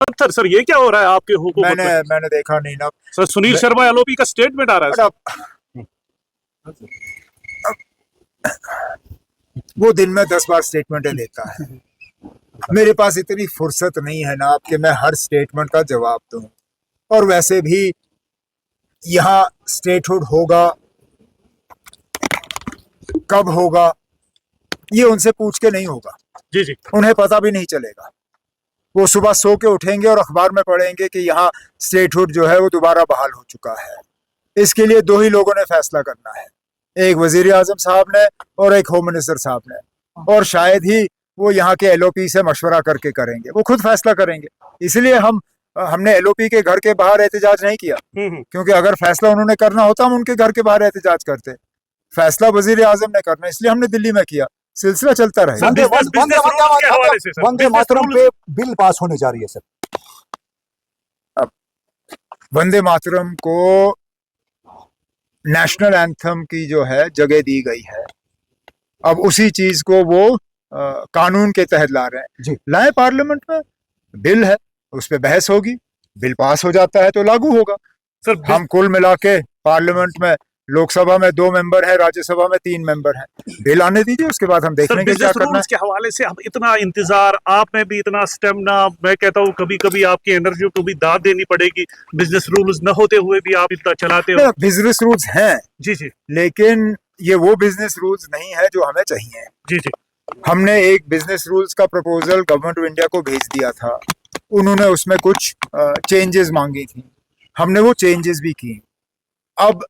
Sir ये क्या हो रहा है आपके हुकूमत में? मैंने देखा नहीं ना सर सुनील शर्मा एलओपी का स्टेटमेंट आ रहा है सर। वो दिन में 10 बार स्टेटमेंटें देता है। मेरे पास इतनी फुर्सत नहीं है ना आपके मैं हर स्टेटमेंट का जवाब दूं। और वैसे भी यहाँ स्टेटहुड होगा, कब होगा, ये उनसे पूछ के नहीं होगा। जी जी, उन्हें पता भी नहीं चलेगा। वो सुबह सो के उठेंगे और अखबार में पढ़ेंगे कि यहाँ स्टेटहुड जो है वो दोबारा बहाल हो चुका है। इसके लिए दो ही लोगों ने फैसला करना है, एक वजीर आजम साहब ने और एक होम मिनिस्टर साहब ने, और शायद ही वो यहाँ के एलओपी से मशवरा करके करेंगे, वो खुद फैसला करेंगे। इसलिए हमने एलओपी के घर के बाहर एहतजाज नहीं किया, क्योंकि अगर फैसला उन्होंने करना होता हम उनके घर के बाहर एहतजाज करते। फैसला वजीर आजम ने करना, इसलिए हमने दिल्ली में किया। सिलसिला चलता रहे। वंदे मातरम पे बिल पास होने जा रही है सर। अब वंदे मातरम को नेशनल एंथम की जो है जगह दी गई है, अब उसी चीज को वो कानून के तहत ला रहे हैं। लाए पार्लियामेंट में, बिल है, उस पर बहस होगी, बिल पास हो जाता है तो लागू होगा। सर हम कुल मिला के पार्लियामेंट में लोकसभा में 2 मेंबर हैं, राज्यसभा में 3 मेंबर हैं, बिल आने दीजिए, उसके बाद हम देखेंगे क्या करना है। के हवाले से अब इतना इंतजार, आप में भी इतना स्टेमिना, मैं कहता हूँ कभी कभी आपकी एनर्जी को भी दाद देनी पड़ेगी। बिजनेस रूल्स न होते हुए भी आप इतना चलाते हो। बिजनेस रूल्स हैं जी जी, लेकिन ये वो बिजनेस रूल्स नहीं है जो हमें चाहिए। जी जी, हमने एक बिजनेस रूल्स का प्रपोजल गवर्नमेंट ऑफ इंडिया को भेज दिया था, उन्होंने उसमें कुछ चेंजेस मांगी थी, हमने वो चेंजेस भी की। अब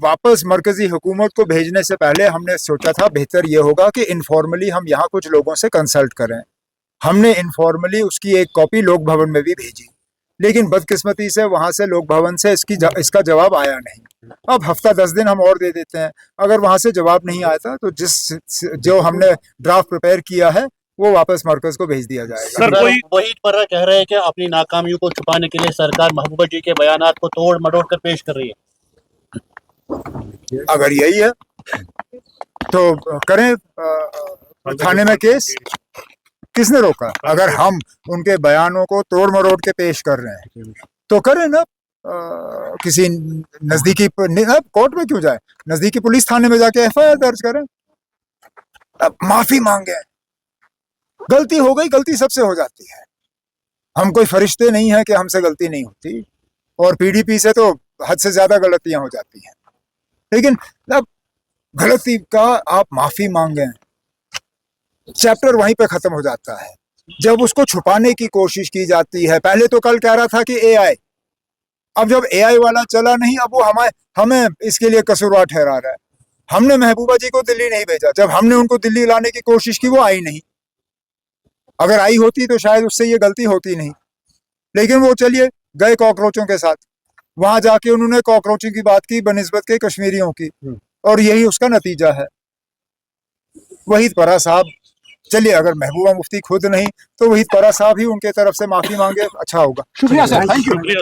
वापस मरकजी हुकूमत को भेजने से पहले हमने सोचा था बेहतर ये होगा कि इनफॉर्मली हम यहाँ कुछ लोगों से कंसल्ट करें। हमने इनफॉर्मली उसकी एक कॉपी लोक भवन में भी भेजी, लेकिन बदकिस्मती से वहाँ से लोक भवन से इसका जवाब आया नहीं। अब हफ्ता 10 दिन हम और दे देते हैं, अगर वहाँ से जवाब नहीं आता तो जो हमने ड्राफ्ट प्रिपेयर किया है वो वापस मरकज को भेज दिया जाएगा। सर वहीद पर्रा कह रहे हैं कि अपनी नाकामियों को छुपाने के लिए सरकार महबूबा जी के बयानात को तोड़ मरोड़ कर पेश कर रही है। अगर यही है तो करें थाने में केस, किसने रोका? अगर हम उनके बयानों को तोड़ मरोड़ के पेश कर रहे हैं तो करें ना, किसी नजदीकी कोर्ट में क्यों जाए, नजदीकी पुलिस थाने में जाके एफआईआर दर्ज करें। अब माफी मांगे, गलती हो गई, गलती सबसे हो जाती है, हम कोई फरिश्ते नहीं है कि हमसे गलती नहीं होती, और पीडीपी से तो हद से ज्यादा गलतियां हो जाती हैं। लेकिन अब गलती का आप माफी मांगे, चैप्टर वहीं पे खत्म हो जाता है। जब उसको छुपाने की कोशिश की जाती है, पहले तो कल कह रहा था कि एआई, अब जब एआई वाला चला नहीं, अब वो हमें इसके लिए कसूरवार ठहरा रहा है। हमने महबूबा जी को दिल्ली नहीं भेजा, जब हमने उनको दिल्ली लाने की कोशिश की वो आई नहीं। अगर आई होती तो शायद उससे ये गलती होती नहीं, लेकिन वो चलिए गए कॉकरोचों के साथ, वहां जाके उन्होंने कॉकरोचों की बात की बनिस्बत के कश्मीरियों की, और यही उसका नतीजा है। वहीद पर्रा साहब, चलिए अगर महबूबा मुफ्ती खुद नहीं तो वहीद पर्रा साहब ही उनके तरफ से माफी मांगे, अच्छा होगा। शुक्रिया सर, थैंक यू।